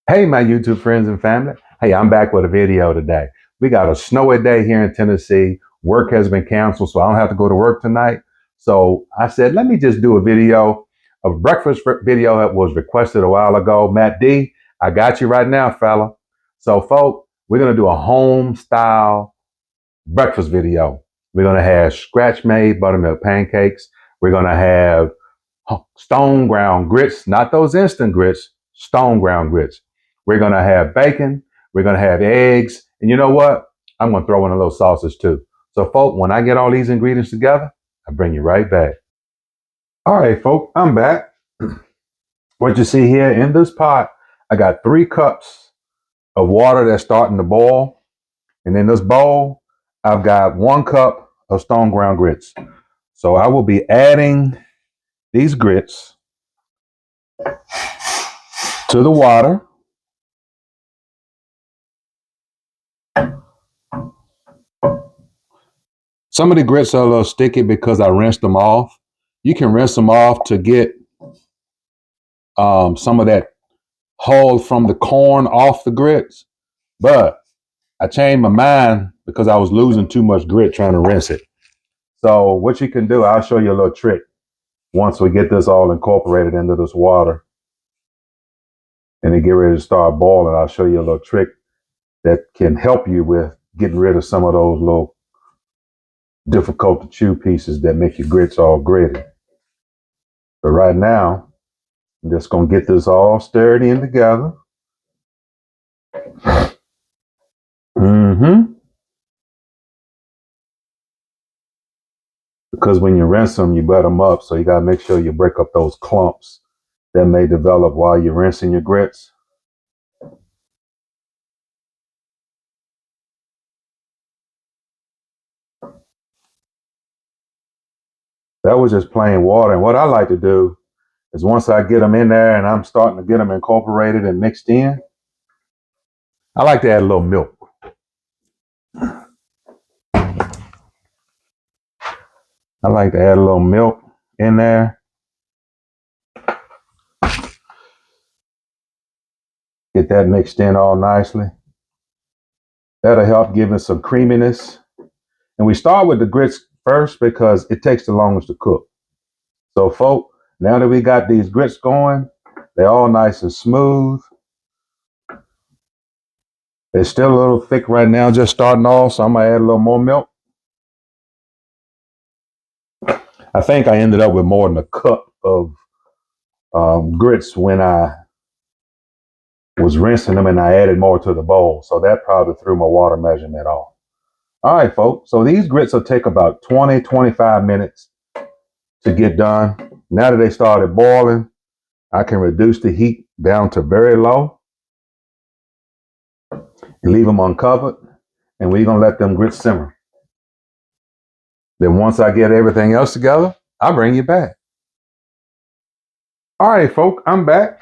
Hey, my YouTube friends and family. Hey, I'm back with a video today. We got a snowy day here in Tennessee. Work has been canceled, so I don't have to go to work tonight. So I said, let me just do a video, a breakfast video that was requested a while ago. Matt D, I got you right now, fella. So, folks, we're going to do a home style breakfast video. We're going to have scratch made buttermilk pancakes. We're going to have stone ground grits, not those instant grits, stone ground grits. We're going to have bacon. We're going to have eggs. And you know what? I'm going to throw in a little sausage too. So, folks, when I get all these ingredients together, I bring you right back. All right, folks, I'm back. What you see here in this pot, I got 3 cups of water that's starting to boil. And in this bowl, I've got 1 cup of stone ground grits. So I will be adding these grits to the water. Some of the grits are a little sticky because I rinsed them off. You can rinse them off to get some of that hull from the corn off the grits. But I changed my mind because I was losing too much grit trying to rinse it. So what you can do, I'll show you a little trick once we get this all incorporated into this water and it get ready to start boiling. I'll show you a little trick that can help you with getting rid of some of those little difficult to chew pieces that make your grits all gritty. But right now, I'm just going to get this all stirred in together. Because when you rinse them, you butt them up. So you got to make sure you break up those clumps that may develop while you're rinsing your grits. That was just plain water. And what I like to do is once I get them in there and I'm starting to get them incorporated and mixed in, I like to add a little milk. I like to add a little milk in there. Get that mixed in all nicely. That'll help give it some creaminess. And we start with the grits first because it takes the longest to cook. So, folks, now that we got these grits going, they're all nice and smooth. They're still a little thick right now, just starting off, so I'm going to add a little more milk. I think I ended up with more than a cup of grits when I was rinsing them and I added more to the bowl. So that probably threw my water measurement off. All right, folks. So these grits will take about 20, 25 minutes to get done. Now that they started boiling, I can reduce the heat down to very low and leave them uncovered. And we're going to let them grits simmer. Then once I get everything else together, I'll bring you back. All right, folks, I'm back.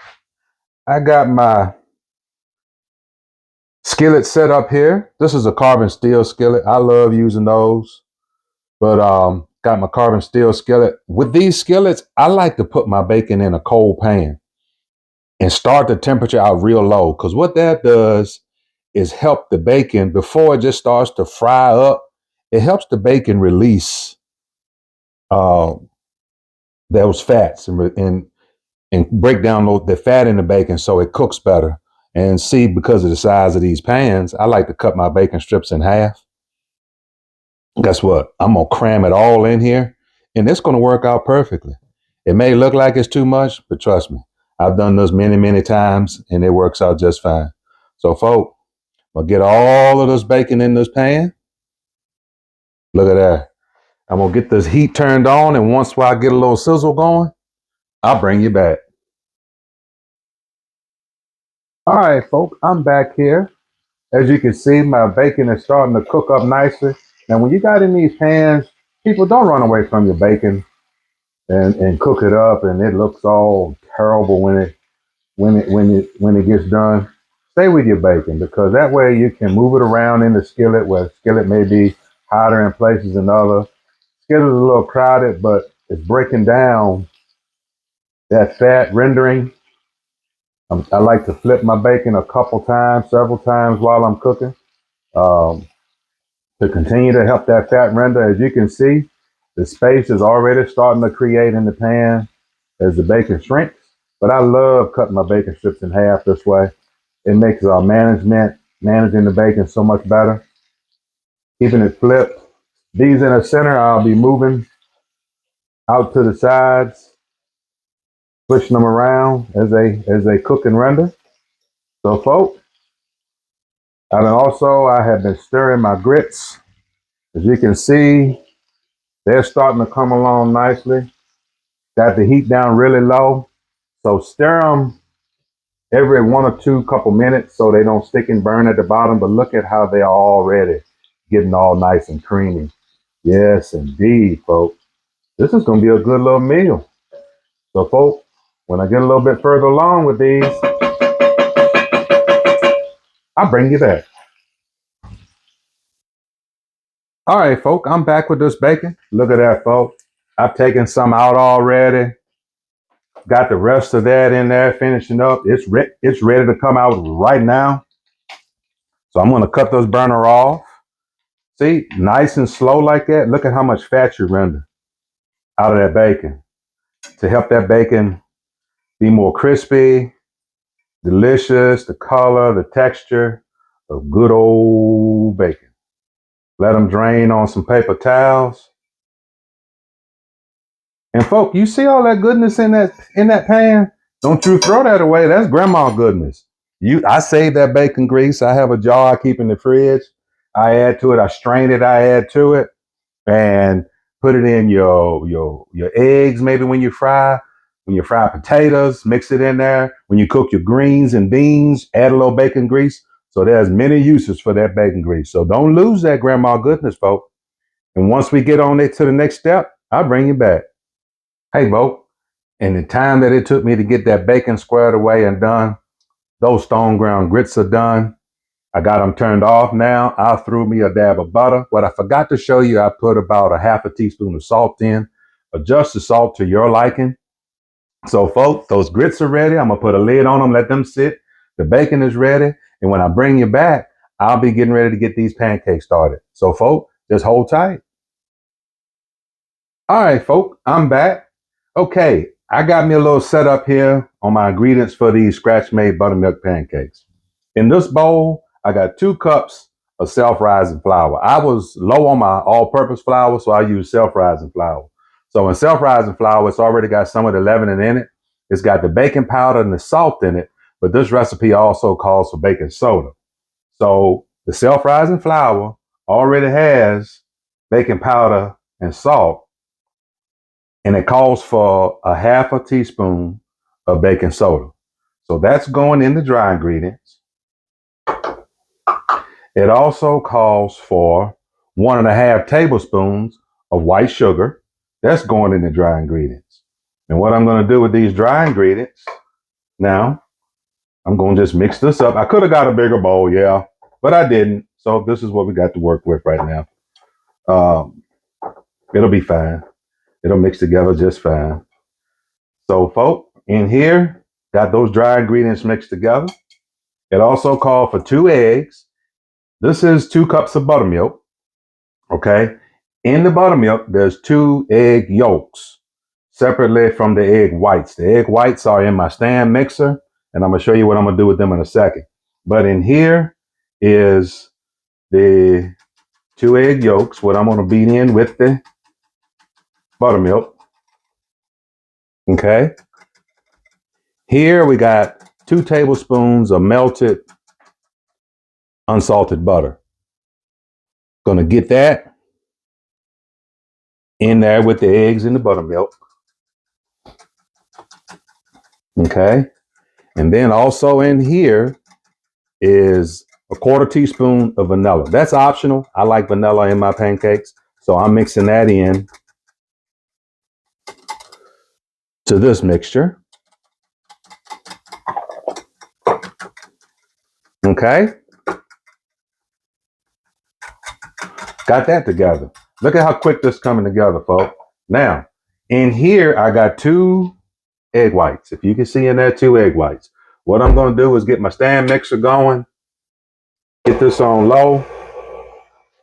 I got my skillet set up here. This is a carbon steel skillet. I love using those. But got my carbon steel skillet. With these skillets, I like to put my bacon in a cold pan and start the temperature out real low. Because what that does is help the bacon before it just starts to fry up. It helps the bacon release those fats and break down the fat in the bacon so it cooks better. And see, because of the size of these pans, I like to cut my bacon strips in half. Guess what? I'm going to cram it all in here, and it's going to work out perfectly. It may look like it's too much, but trust me, I've done this many, many times, and it works out just fine. So, folks, I'll get all of this bacon in this pan. Look at that. I'm going to get this heat turned on, and once I get a little sizzle going, I'll bring you back. All right, folks, I'm back here. As you can see, my bacon is starting to cook up nicely. Now, when you got in these pans, people, don't run away from your bacon and cook it up, and it looks all terrible when it gets done. Stay with your bacon because that way you can move it around in the skillet where the skillet may be hotter in places than others. Skillet is a little crowded, but it's breaking down that fat rendering I like to flip my bacon a couple times, several times while I'm cooking, um, to continue to help that fat render. As you can see, the space is already starting to create in the pan as the bacon shrinks. But I love cutting my bacon strips in half this way. It makes managing the bacon so much better. Keeping it flipped. These in the center, I'll be moving out to the sides, pushing them around as they cook and render. So, folks, I have been stirring my grits. As you can see, they're starting to come along nicely. Got the heat down really low. So stir them every 1 or 2 minutes so they don't stick and burn at the bottom. But look at how they are already getting all nice and creamy. Yes, indeed, folks. This is going to be a good little meal. So, folks, when I get a little bit further along with these, I'll bring you back. All right, folks, I'm back with this bacon. Look at that, folks. I've taken some out already. Got the rest of that in there, finishing up. It's ready to come out right now. So I'm going to cut this burner off. See, nice and slow like that. Look at how much fat you render out of that bacon to help that bacon be more crispy, delicious, the color, the texture of good old bacon. Let them drain on some paper towels. And folk, you see all that goodness in that pan? Don't you throw that away. That's grandma goodness. I save that bacon grease. I have a jar I keep in the fridge. I add to it. I strain it. I add to it, and put it in your eggs. Maybe when you fry potatoes, mix it in there. When you cook your greens and beans, add a little bacon grease. So there's many uses for that bacon grease. So don't lose that grandma goodness, folks. And once we get on it to the next step, I'll bring you back. Hey, Bo, in the time that it took me to get that bacon squared away and done, those stone ground grits are done. I got them turned off now. I threw me a dab of butter. What I forgot to show you, I put about a half a teaspoon of salt in. Adjust the salt to your liking. So, folks, those grits are ready. I'm going to put a lid on them, let them sit. The bacon is ready. And when I bring you back, I'll be getting ready to get these pancakes started. So, folks, just hold tight. All right, folks, I'm back. Okay, I got me a little setup here on my ingredients for these scratch-made buttermilk pancakes. In this bowl, I got 2 cups of self-rising flour. I was low on my all-purpose flour, so I used self-rising flour. So in self-rising flour, it's already got some of the leavening in it. It's got the baking powder and the salt in it, but this recipe also calls for baking soda. So the self-rising flour already has baking powder and salt, and it calls for a half a teaspoon of baking soda. So that's going in the dry ingredients. It also calls for 1.5 tablespoons of white sugar. That's going in the dry ingredients. And what I'm going to do with these dry ingredients, now, I'm going to just mix this up. I could have got a bigger bowl, yeah, but I didn't. So this is what we got to work with right now. It'll be fine. It'll mix together just fine. So, folks, in here, got those dry ingredients mixed together. It also called for 2 eggs. This is 2 cups of buttermilk. Okay. In the buttermilk, there's 2 egg yolks separately from the egg whites. The egg whites are in my stand mixer, and I'm going to show you what I'm going to do with them in a second. But in here is the 2 egg yolks, what I'm going to beat in with the buttermilk. Okay. Here we got 2 tablespoons of melted unsalted butter. Going to get that in there with the eggs and the buttermilk. Okay. And then also in here is a 1/4 teaspoon of vanilla. That's optional. I like vanilla in my pancakes. So I'm mixing that in to this mixture. Okay. Got that together. Look at how quick this is coming together, folks. Now, in here, I got 2 egg whites. If you can see in there, 2 egg whites. What I'm going to do is get my stand mixer going, get this on low.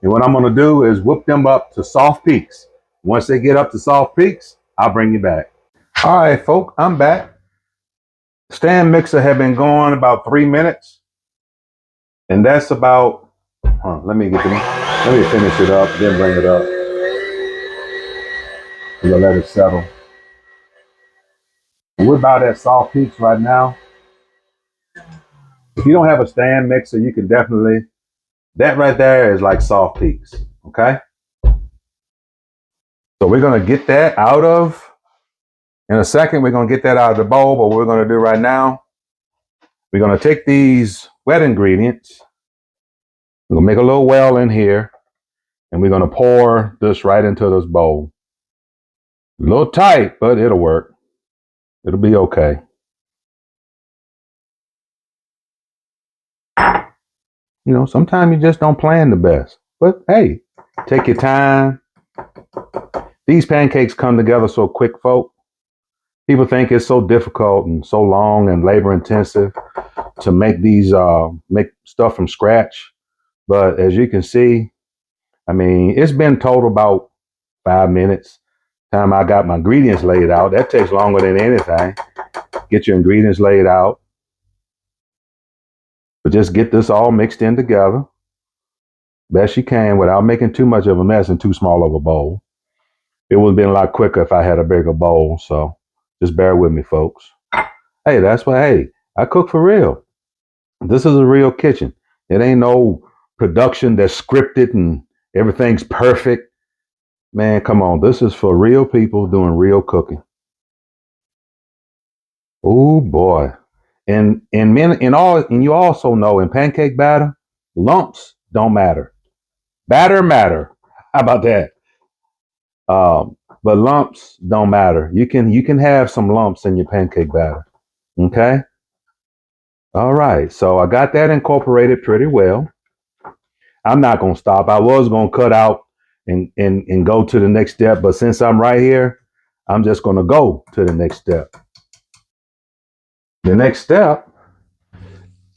And what I'm going to do is whip them up to soft peaks. Once they get up to soft peaks, I'll bring you back. All right, folk, I'm back. Stand mixer have been going about 3 minutes. And that's about, let me finish it up, then bring it up. We'll let it settle. And we're about at soft peaks right now. If you don't have a stand mixer, you can definitely, that right there is like soft peaks, okay? So we're gonna get that out of, in a second, we're gonna get that out of the bowl, but what we're gonna do right now, we're gonna take these wet ingredients, we're gonna make a little well in here, and we're gonna pour this right into this bowl. A little tight, but it'll work. It'll be okay. You know, sometimes you just don't plan the best. But hey, take your time. These pancakes come together so quick, folk. People think it's so difficult and so long and labor intensive to make these, make stuff from scratch. But as you can see, I mean, it's been total about 5 minutes. Time I got my ingredients laid out. That takes longer than anything. Get your ingredients laid out. But just get this all mixed in together best you can without making too much of a mess in too small of a bowl. It would have been a lot quicker if I had a bigger bowl. So just bear with me, folks. Hey, that's why, hey, I cook for real. This is a real kitchen. It ain't no production that's scripted and everything's perfect. Man, come on. This is for real people doing real cooking. Oh boy. And you also know in pancake batter, lumps don't matter. Batter matter. How about that? But lumps don't matter. You can have some lumps in your pancake batter. Okay? All right. So I got that incorporated pretty well. I'm not gonna stop. I was gonna cut out and go to the next step, but since I'm right here, I'm just gonna go to the next step. The next step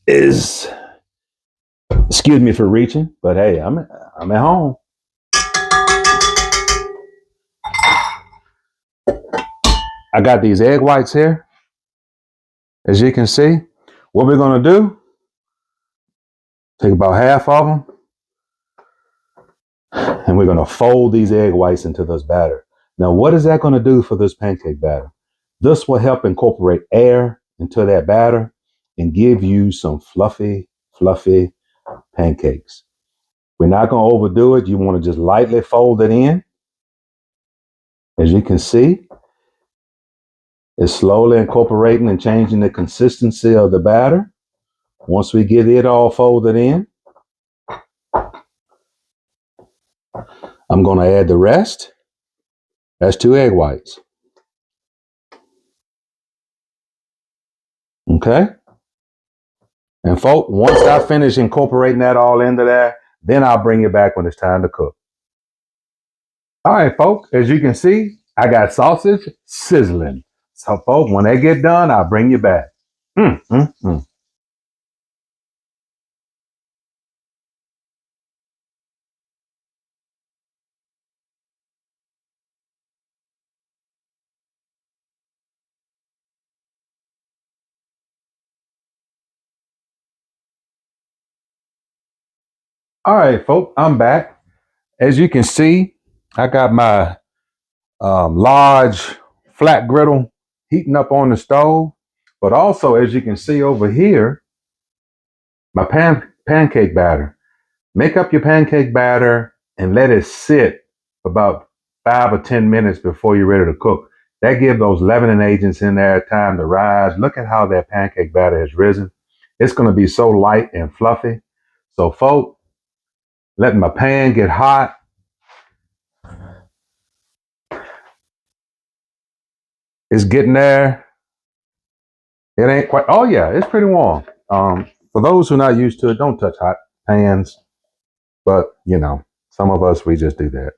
is, excuse me for reaching, but hey, I'm at home. I got these egg whites here. As you can see, what we're gonna do, take about half of them, and we're gonna fold these egg whites into this batter. Now, what is that gonna do for this pancake batter? This will help incorporate air into that batter and give you some fluffy pancakes. We're not gonna overdo it. You wanna just lightly fold it in. As you can see, it's slowly incorporating and changing the consistency of the batter. Once we get it all folded in, I'm going to add the rest. That's 2 egg whites. Okay? And folks, once I finish incorporating that all into there, then I'll bring you back when it's time to cook. All right, folks, as you can see, I got sausage sizzling. So, folks, when they get done, I'll bring you back. All right, folks, I'm back. As you can see, I got my large flat griddle heating up on the stove. But also, as you can see over here, my pancake batter. Make up your pancake batter and let it sit about 5 or 10 minutes before you're ready to cook. That gives those leavening agents in there time to rise. Look at how that pancake batter has risen. It's going to be so light and fluffy. So, folks, letting my pan get hot. It's getting there. It ain't quite, oh yeah, it's pretty warm. For those who are not used to it, don't touch hot pans. But, you know, some of us, we just do that.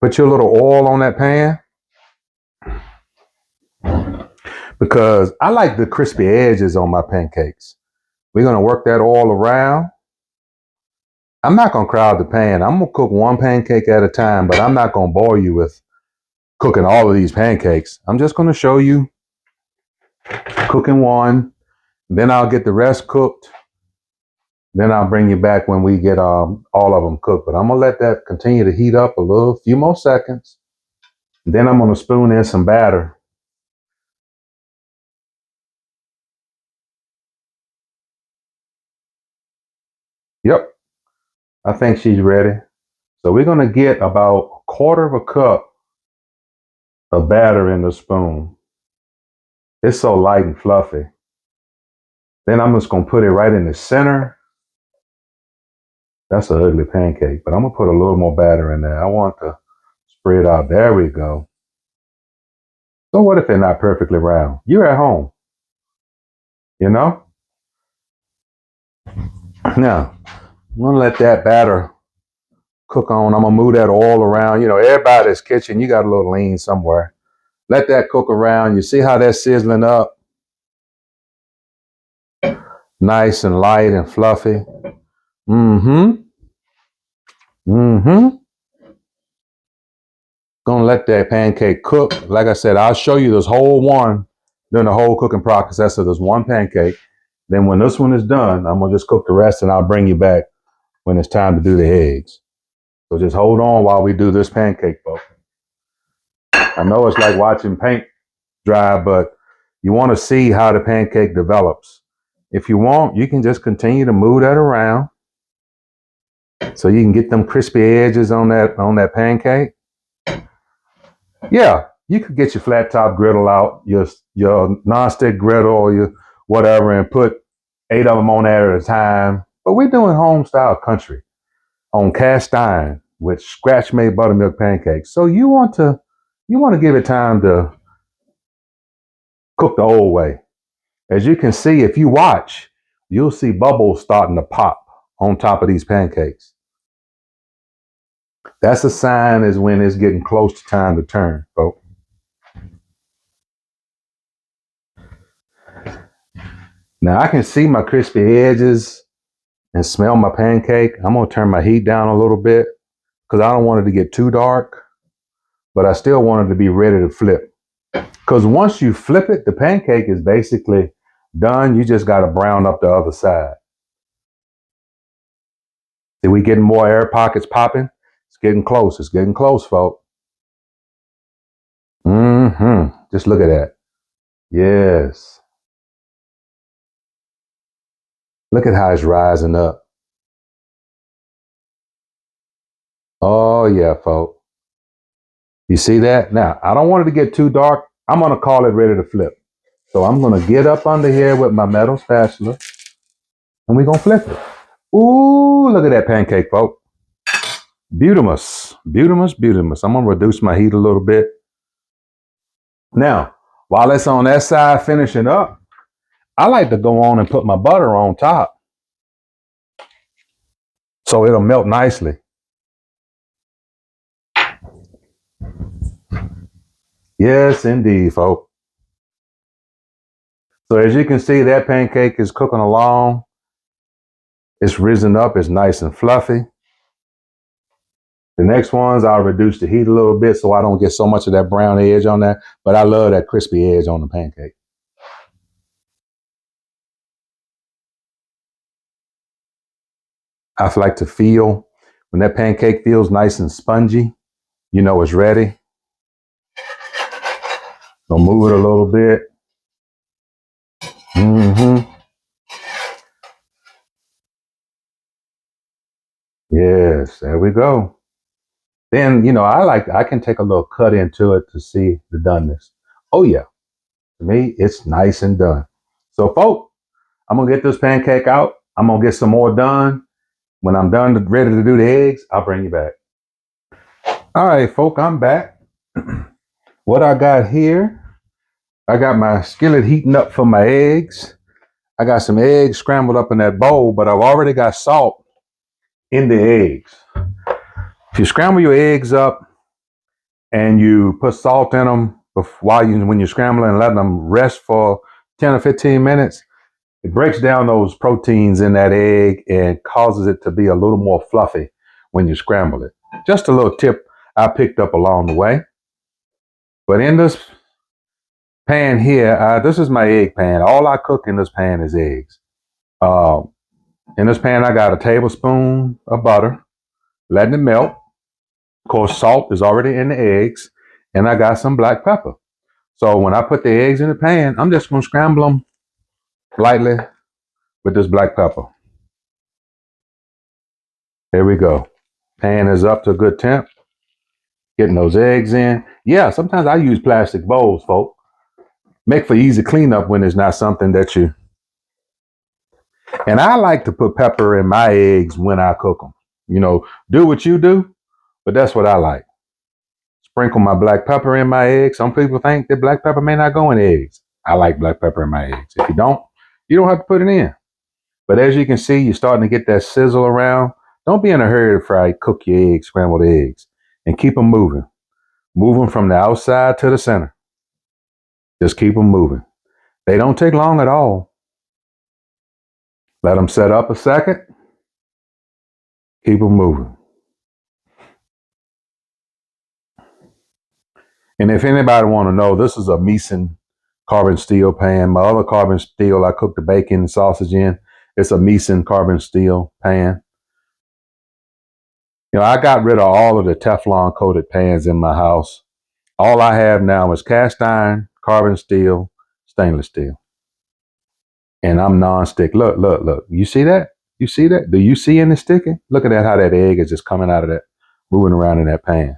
Put your little oil on that pan. because I like the crispy edges on my pancakes. We're going to work that all around. I'm not going to crowd the pan. I'm going to cook one pancake at a time, but I'm not going to bore you with cooking all of these pancakes. I'm just going to show you cooking one. Then I'll get the rest cooked. Then I'll bring you back when we get all of them cooked. But I'm going to let that continue to heat up a few more seconds. Then I'm going to spoon in some batter. Yep, I think she's ready. So we're going to get about 1/4 of a cup of batter in the spoon. It's so light and fluffy. Then I'm just going to put it right in the center. That's an ugly pancake, but I'm going to put a little more batter in there. I want to spread out. There we go. So what if they're not perfectly round? You're at home, you know? Now, I'm going to let that batter cook on. I'm going to move that all around. You know, everybody's kitchen, you got a little lean somewhere. Let that cook around. You see how that's sizzling up? Nice and light and fluffy. Mm-hmm. Mm-hmm. Gonna let that pancake cook. Like I said, I'll show you this whole one during the whole cooking process of this one pancake. Then when this one is done, I'm gonna just cook the rest and I'll bring you back when it's time to do the eggs. So just hold on while we do this pancake, folks. I know it's like watching paint dry, but you want to see how the pancake develops. If you want, you can just continue to move that around so you can get them crispy edges on that pancake. Yeah, you could get your flat top griddle out, your nonstick griddle or your whatever, and put 8 of them on there at a time. But we're doing home style country on cast iron with scratch made buttermilk pancakes. So you want to give it time to cook the old way. As you can see, if you watch, you'll see bubbles starting to pop on top of these pancakes. That's a sign is when it's getting close to time to turn, folks. Now I can see my crispy edges and smell my pancake. I'm going to turn my heat down a little bit because I don't want it to get too dark, but I still want it to be ready to flip. Because once you flip it, the pancake is basically done. You just got to brown up the other side. See, we getting more air pockets popping? It's getting close. It's getting close, folks. Mm-hmm. Just look at that. Yes. Look at how it's rising up. Oh, yeah, folks. You see that? Now, I don't want it to get too dark. I'm going to call it ready to flip. So I'm going to get up under here with my metal spatula and we're going to flip it. Ooh, look at that pancake, folks. Beautimous, beautimous, beautimous. I'm going to reduce my heat a little bit. Now, while it's on that side finishing up, I like to go on and put my butter on top so it'll melt nicely. Yes, indeed, folks. So as you can see, that pancake is cooking along. It's risen up. It's nice and fluffy. The next ones, I'll reduce the heat a little bit so I don't get so much of that brown edge on that. But I love that crispy edge on the pancake. I like to feel when that pancake feels nice and spongy, you know it's ready. So move it a little bit. Mm-hmm. Yes, there we go. Then, I can take a little cut into it to see the doneness. Oh yeah, to me, it's nice and done. So folks, I'm gonna get this pancake out. I'm gonna get some more done. When I'm done, ready to do the eggs, I'll bring you back. All right, folks, I'm back. What I got here, I got my skillet heating up for my eggs. I got some eggs scrambled up in that bowl, but I've already got salt in the eggs. If you scramble your eggs up and you put salt in them when you're scrambling and letting them rest for 10 or 15 minutes, it breaks down those proteins in that egg and causes it to be a little more fluffy when you scramble it. Just a little tip I picked up along the way. But in this pan here, this is my egg pan. All I cook in this pan is eggs. In this pan, I got a tablespoon of butter, letting it melt. Of course, salt is already in the eggs, and I got some black pepper. So when I put the eggs in the pan, I'm just going to scramble them lightly with this black pepper. There we go. Pan is up to a good temp. Getting those eggs in. Yeah, sometimes I use plastic bowls, folks. Make for easy cleanup when it's not something that you... And I like to put pepper in my eggs when I cook them. You know, do what you do, but that's what I like. Sprinkle my black pepper in my eggs. Some people think that black pepper may not go in eggs. I like black pepper in my eggs. If you don't have to put it in. But as you can see, you're starting to get that sizzle around. Don't be in a hurry to cook your eggs, scrambled eggs, and keep them moving. Moving from the outside to the center. Just keep them moving. They don't take long at all. Let them set up a second. Keep them moving. And if anybody want to know, this is a Meson carbon steel pan. My other carbon steel I cook the bacon and sausage in. It's a Meson carbon steel pan. You know, I got rid of all of the Teflon coated pans in my house. All I have now is cast iron, carbon steel, stainless steel. And I'm non-stick. Look, look, look. You see that? You see that? Do you see any sticking? Look at that, how that egg is just coming out of that, moving around in that pan.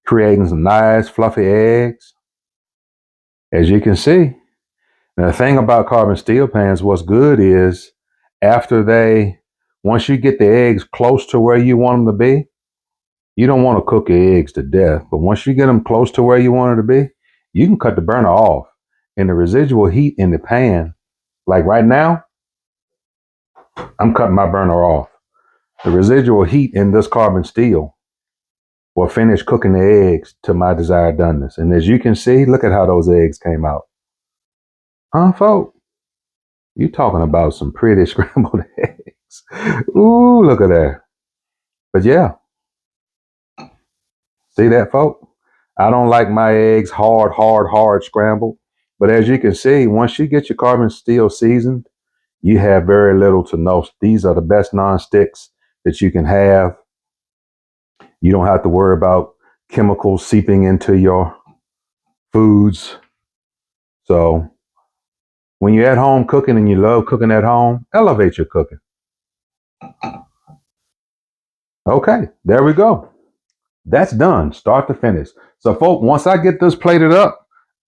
Creating some nice fluffy eggs. As you can see. Now, the thing about carbon steel pans, what's good is once you get the eggs close to where you want them to be, you don't want to cook your eggs to death. But once you get them close to where you want it to be, you can cut the burner off. And the residual heat in the pan, like right now, I'm cutting my burner off. The residual heat in this carbon steel will finish cooking the eggs to my desired doneness. And as you can see, look at how those eggs came out. Huh, folks? You talking about some pretty scrambled eggs. Ooh, look at that. But yeah. See that, folks? I don't like my eggs hard scrambled. But as you can see, once you get your carbon steel seasoned, you have very little to no. These are the best non-sticks that you can have. You don't have to worry about chemicals seeping into your foods. So when you're at home cooking and you love cooking at home, elevate your cooking. Okay, there we go. That's done, start to finish. So folks, once I get this plated up,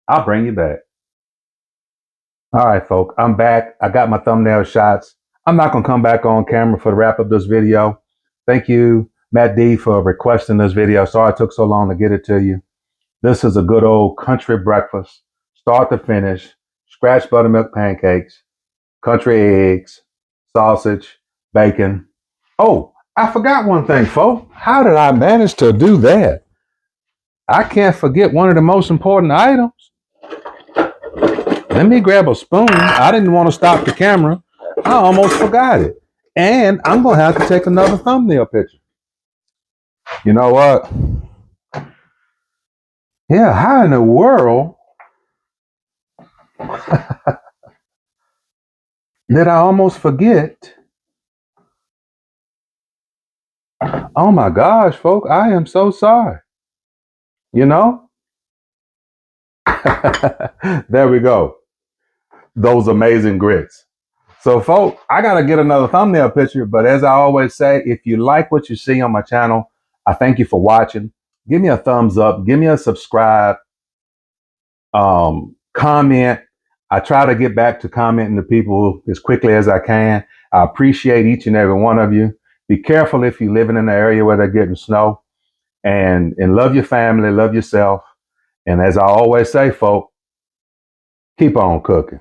I'll bring you back. All right, folks, I'm back. I got my thumbnail shots. I'm not going to come back on camera for the wrap up this video. Thank you, Matt D, for requesting this video. Sorry it took so long to get it to you. This is a good old country breakfast, start to finish, scratch buttermilk pancakes, country eggs, sausage, bacon. Oh, I forgot one thing, folks. How did I manage to do that? I can't forget one of the most important items. Let me grab a spoon. I didn't want to stop the camera. I almost forgot it. And I'm going to have to take another thumbnail picture. You know what? Yeah, how in the world did I almost forget? Oh my gosh, folks, I am so sorry. You know? There we go. Those amazing grits. So folks, I got to get another thumbnail picture, but as I always say, if you like what you see on my channel, I thank you for watching. Give me a thumbs up, give me a subscribe, comment. I try to get back to commenting to people as quickly as I can. I appreciate each and every one of you. Be careful if you're living in an area where they're getting snow, and love your family, love yourself. And as I always say, folks, keep on cooking.